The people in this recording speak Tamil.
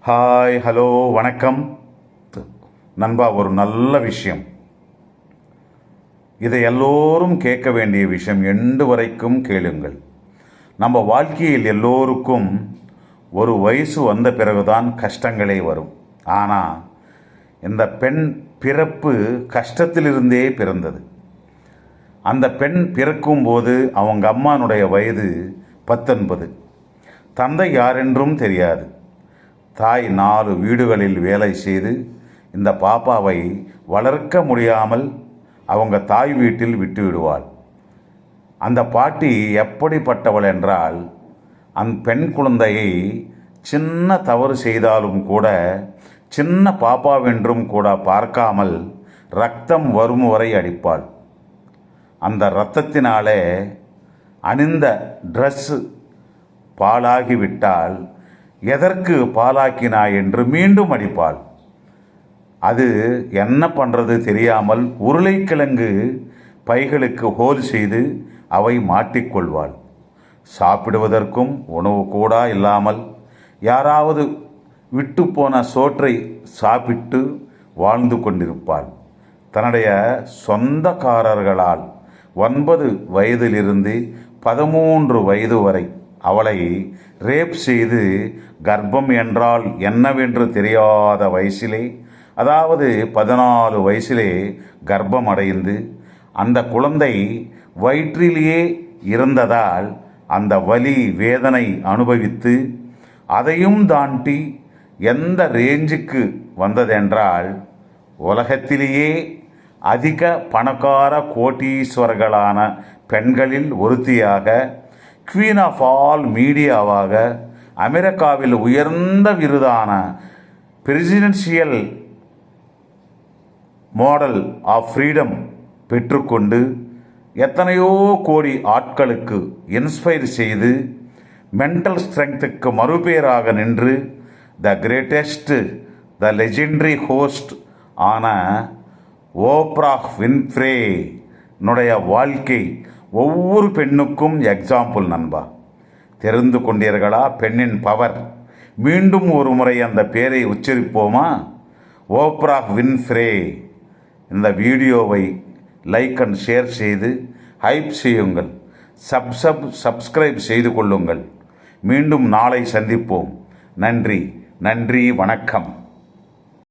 ஹாய், ஹலோ, வணக்கம் நண்பா. ஒரு நல்ல விஷயம், இதை எல்லோரும் கேட்க வேண்டிய விஷயம். எண்டு வரைக்கும் கேளுங்கள். நம்ம வாழ்க்கையில் எல்லோருக்கும் ஒரு வயசு வந்த பிறகுதான் கஷ்டங்களே வரும். ஆனால் இந்த பெண் பிறப்பு கஷ்டத்திலிருந்தே பிறந்தது. அந்த பெண் பிறக்கும்போது அவங்க அம்மானுடைய வயது 19. தந்தை யாரென்றும் தெரியாது. தாய் 4 வீடுகளில் வேலை செய்து இந்த பாப்பாவை வளர்க்க முடியாமல் அவங்க தாய் வீட்டில் விட்டு விடுவாள். அந்த பாட்டி எப்படிப்பட்டவள் என்றால், அந்த பெண் குழந்தையை சின்ன தவறு செய்தாலும் கூட சின்ன பாப்பாவென்றும் கூட பார்க்காமல் ரத்தம் வரும் வரை அடிப்பாள். அந்த இரத்தத்தினாலே அணிந்த ட்ரெஸ்ஸு பாலாகிவிட்டால் எதற்கு பாலாக்கினாய் என்று மீண்டும் அடிப்பாள். அது என்ன பண்ணுறது தெரியாமல் உருளைக்கிழங்கு பைகளுக்கு ஹோல் செய்து அவை மாட்டிக்கொள்வாள். சாப்பிடுவதற்கும் உணவு கூட இல்லாமல் யாராவது விட்டு போன சோற்றை சாப்பிட்டு வாழ்ந்து கொண்டிருப்பாள். தன்னுடைய சொந்தக்காரர்களால் 9 வயதிலிருந்து 13 வயது வரை அவளை ரேப் செய்து கர்ப்பம் என்றால் என்னவென்று தெரியாத வயசிலே, அதாவது 14 வயசிலே கர்ப்பம் அடைந்து அந்த குழந்தை வயிற்றிலேயே இருந்ததால் அந்த வலி வேதனை அனுபவித்து அதையும் தாண்டி எந்த ரேஞ்சுக்கு வந்ததென்றால், உலகத்திலேயே அதிக பணக்கார கோட்டீஸ்வரர்களான பெண்களில் ஒருத்தியாக, குவீன் ஆஃப் ஆல் மீடியாவாக, அமெரிக்காவில் உயர்ந்த விருதான பிரசிடென்ஷியல் மாடல் ஆஃப் ஃப்ரீடம் பெற்றுக்கொண்டு எத்தனையோ கோடி ஆட்களுக்கு இன்ஸ்பயர் செய்து மென்டல் ஸ்ட்ரெங்த்துக்கு மறுபேராக நின்று the greatest, the legendary host ஆன ஓப்ரா வின்ஃப்ரே னுடைய வாழ்க்கை ஒவ்வொரு பெண்ணுக்கும் எக்ஸாம்பிள் நண்பா. தெரிந்து கொண்டீர்களா பெண்ணின் பவர்? மீண்டும் ஒரு முறை அந்த பேரை உச்சரிப்போமா? Opera Winfrey. இந்த வீடியோவை லைக் அண்ட் ஷேர் செய்து ஹைப் செய்யுங்கள். சப்ஸ்கிரைப் செய்து கொள்ளுங்கள். மீண்டும் நாளை சந்திப்போம். நன்றி, வணக்கம்.